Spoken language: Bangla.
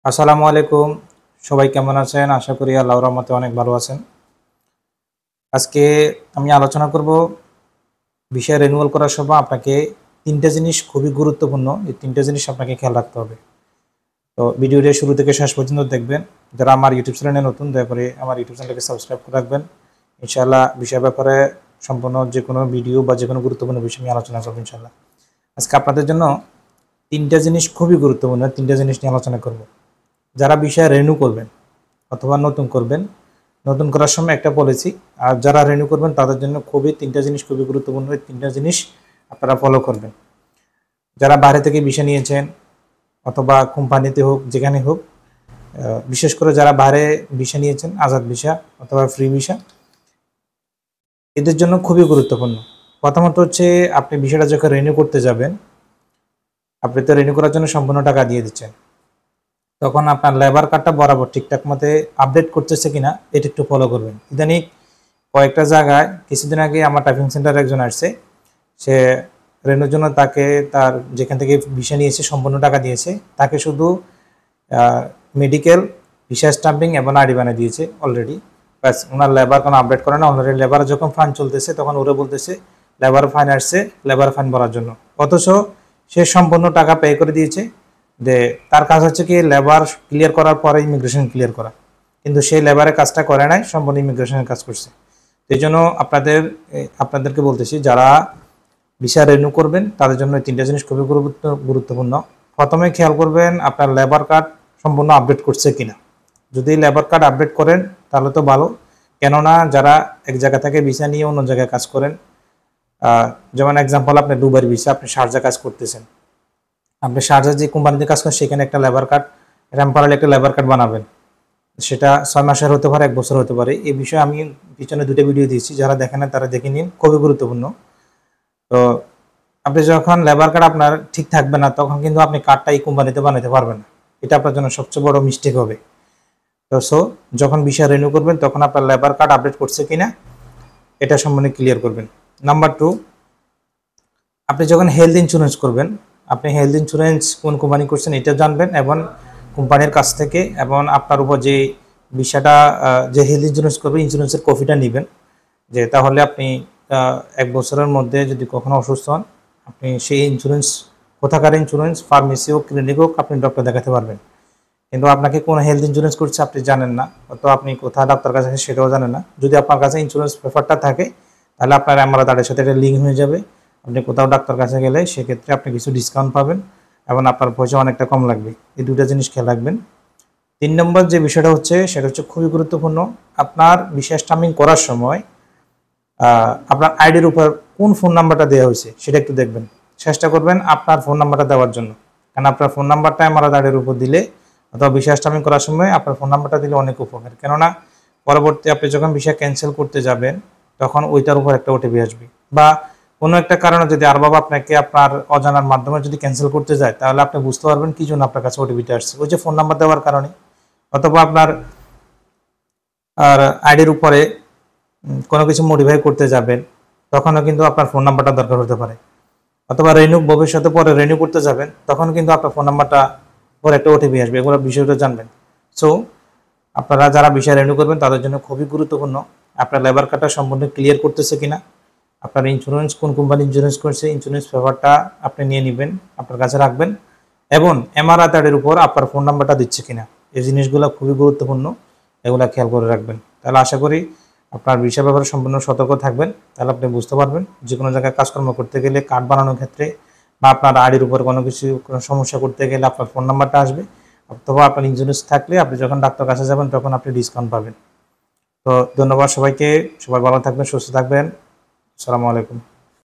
আসসালামু আলাইকুম। সবাই কেমন আছেন? আশা করি আল্লাহর রহমতে অনেক ভালো আছেন। আজকে আমি আলোচনা করব ভিসা রিনিউয়াল করার সময় আপনাকে ৩টা জিনিস খুবই গুরুত্বপূর্ণ। এই ৩টা জিনিস আপনাকে খেয়াল রাখতে হবে। তো ভিডিওটা শুরু থেকে শেষ পর্যন্ত দেখবেন। যারা আমার ইউটিউব চ্যানেলে নতুন, দয়া করে আমার ইউটিউব চ্যানেলকে সাবস্ক্রাইব করে রাখবেন। ইনশাআল্লাহ ভিসার ব্যাপারে সম্পূর্ণ যেকোনো ভিডিও বা যেকোনো গুরুত্বপূর্ণ বিষয় নিয়ে আলোচনা করব ইনশাআল্লাহ। আজকে আপনাদের জন্য ৩টা জিনিস খুবই গুরুত্বপূর্ণ। ৩টা জিনিস নিয়ে আলোচনা করব। যারা ভিসা রিনিউ করবেন অথবা নতুন করবেন, নতুন করার সময় একটা পলিসি, আর যারা রিনিউ করবেন তাদের জন্য খুবই ৩টা জিনিস খুবই গুরুত্বপূর্ণ। এই ৩টা জিনিস আপনারা ফলো করবেন। যারা বাইরে থেকে ভিসা নিয়েছেন অথবা কোম্পানিতে হোক, যেখানে হোক, বিশেষ করে যারা বাইরে ভিসা নিয়েছেন, আজাদ ভিসা অথবা ফ্রি ভিসা, এদের জন্য খুবই গুরুত্বপূর্ণ। প্রথমত হচ্ছে, আপনি ভিসাটা যখন রিনিউ করতে যাবেন, আপনি তো রিনিউ করার জন্য সম্পূর্ণ টাকা দিয়ে দিচ্ছেন। তখন আপনার লেবার কার্ডটা বরাবর ঠিকঠাক মতে আপডেট করতেছে কিনা এটা একটু ফলো করবেন। ইদানিং কয়েকটা জায়গায়, কিছুদিন আগে আমার টাইপিং সেন্টারে একজন আসছে, সে রেনুর জন্য তাকে তার যেখান থেকে ভিসা নিয়েছে সম্পূর্ণ টাকা দিয়েছে, তাকে শুধু মেডিকেল, ভিসা স্টাম্পিং এবং আইডি বানিয়ে দিয়েছে অলরেডি। ব্যাস, ওনার লেবার কোনো আপডেট করে না। অলরেডি লেবার যখন ফাইন চলতেছে তখন ওরা বলতেছে লেবার ফাইন আসছে, লেবার ফাইন ভরার জন্য, অথচ সে সম্পূর্ণ টাকা পে করে দিয়েছে। যে তার কাজ হচ্ছে কি লেবার ক্লিয়ার করার পরে ইমিগ্রেশন ক্লিয়ার করা, কিন্তু সেই লেবারের কাজটা করে নাই, সম্পূর্ণ ইমিগ্রেশনের কাজ করছে। এই জন্য আপনাদেরকে বলতেছি, যারা ভিসা রিনিউ করবেন তাদের জন্য এই 3টা জিনিস খুবই গুরুত্বপূর্ণ। প্রথমে খেয়াল করবেন আপনার লেবার কার্ড সম্পূর্ণ আপডেট করছে কিনা। যদি লেবার কার্ড আপডেট করেন তাহলে তো ভালো, কেননা যারা এক জায়গা থেকে ভিসা নিয়ে অন্য জায়গায় কাজ করেন, যেমন এক্সাম্পল, আপনি দুবাইয়ের ভিসা, আপনি শারজা কাজ করতেছেন, আপনি শারজা যে কোম্পানিতে কাজ করেন সেখানে একটা লেবার কার্ড, টেম্পোরারি একটা লেবার কার্ড বানাবেন। সেটা 6 মাসের হতে পারে, 1 বছর হতে পারে। এই বিষয়ে আমি পিছনে 2টা ভিডিও দিয়েছি, যারা দেখেন না তারা দেখে নিন, খুবই গুরুত্বপূর্ণ। তো আপনি যখন লেবার কার্ড আপনার ঠিক থাকবে না, তখন কিন্তু আপনি কার্ডটা এই কোম্পানিতে বানাতে পারবেন না। এটা আপনার জন্য সবচেয়ে বড় মিস্টেক হবে। তো যখন ভিসা রিনিউ করবেন তখন আপনার লেবার কার্ড আপডেট করছে কিনা এটা সম্বন্ধে ক্লিয়ার করবেন। নাম্বার 2, আপনি যখন হেলথ ইন্স্যুরেন্স করবেন, আপনি হেলথ ইন্স্যুরেন্স কোন কোম্পানি করছেন এটা জানবেন, এবং কোম্পানির কাছ থেকে এবং আপনার উপর যে ভিসাটা, যে হেলথ ইন্স্যুরেন্স করবে, ইন্স্যুরেন্সের কপিটা নেবেন। যে তাহলে আপনি 1 বছরের মধ্যে যদি কখনো অসুস্থ হন, আপনি সেই ইন্স্যুরেন্স, কোথাকার ইন্স্যুরেন্স, ফার্মেসি হোক, ক্লিনিক হোক, আপনি ডক্টর দেখাতে পারবেন। কিন্তু আপনাকে কোন হেলথ ইন্স্যুরেন্স করছে আপনি জানেন না, অথবা আপনি কোথায় ডাক্তার কাছে সেটাও জানেন না। যদি আপনার কাছে ইন্স্যুরেন্স পেপারটা থাকে, তাহলে আপনার এমআরআই তাদের সাথে একটা লিঙ্ক হয়ে যাবে। আপনি কোথাও ডাক্তার কাছে গেলে সেক্ষেত্রে আপনি কিছু ডিসকাউন্ট পাবেন এবং আপনার পয়সা অনেকটা কম লাগবে। এই 2টা জিনিস খেয়াল রাখবেন। 3 নম্বর যে বিষয়টা হচ্ছে, সেটা হচ্ছে খুবই গুরুত্বপূর্ণ। আপনার ভিসা স্টাম্পিং করার সময় আপনার আইডির উপর কোন ফোন নাম্বারটা দেওয়া হয়েছে সেটা একটু দেখবেন। চেষ্টা করবেন আপনার ফোন নাম্বারটা দেওয়ার জন্য, কারণ আপনার ফোন নাম্বারটা আমার আইডির উপর দিলে অথবা ভিসা স্টাম্পিং করার সময় আপনার ফোন নাম্বারটা দিলে অনেক উপকার। কেননা পরবর্তী আপনি যখন ভিসা ক্যান্সেল করতে যাবেন তখন ওইটার উপর একটা ওটিপি আসবে, বা কোনো একটা কারণে যদি আর বাবা আপনাকে আপনার অজানার মাধ্যমে যদি ক্যান্সেল করতে যায়, তাহলে আপনি বুঝতে পারবেন কি জন্য আপনার কাছে ওটিপিটা আসছে, ওই যে ফোন নাম্বার দেওয়ার কারণে। অথবা আপনার আর আইডির উপরে কোনো কিছু মডিফাই করতে যাবেন, তখনও কিন্তু আপনার ফোন নাম্বারটা দরকার হতে পারে। অথবা ভবিষ্যতে পরে রিনিউ করতে যাবেন, তখন কিন্তু আপনার ফোন নাম্বারটা পরে একটা ওটিপি আসবে। এগুলো বিষয়টা জানবেন। সো আপনারা যারা ভিসা রিনিউ করবেন তাদের জন্য খুবই গুরুত্বপূর্ণ আপনার লেবার কার্ডটা সম্পূর্ণ ক্লিয়ার করতেছে কিনা, আপনার ইন্স্যুরেন্স কোন কোম্পানি ইন্স্যুরেন্স করছে, ইন্স্যুরেন্স পেপারটা আপনি নিয়ে নেবেন, আপনার কাছে রাখবেন, এবং এমআরআই কার্ডের উপর আপনার ফোন নাম্বারটা দিচ্ছে কিনা। এই জিনিসগুলো খুবই গুরুত্বপূর্ণ, এগুলো খেয়াল করে রাখবেন। তাহলে আশা করি আপনার ভিসা ব্যাপারে সম্পূর্ণ সতর্ক থাকবেন। তাহলে আপনি বুঝতে পারবেন যে কোনো জায়গায় কাজকর্ম করতে গেলে, কার্ড বানানোর ক্ষেত্রে, বা আপনার আইডির উপর কোনো সমস্যা করতে গেলে আপনার ফোন নাম্বারটা আসবে। অথবা আপনার ইন্স্যুরেন্স থাকলে আপনি যখন ডাক্তার কাছে যাবেন তখন আপনি ডিসকাউন্ট পাবেন। তো ধন্যবাদ সবাইকে, সবাই ভালো থাকবেন, সুস্থ থাকবেন। আসসালামু আলাইকুম।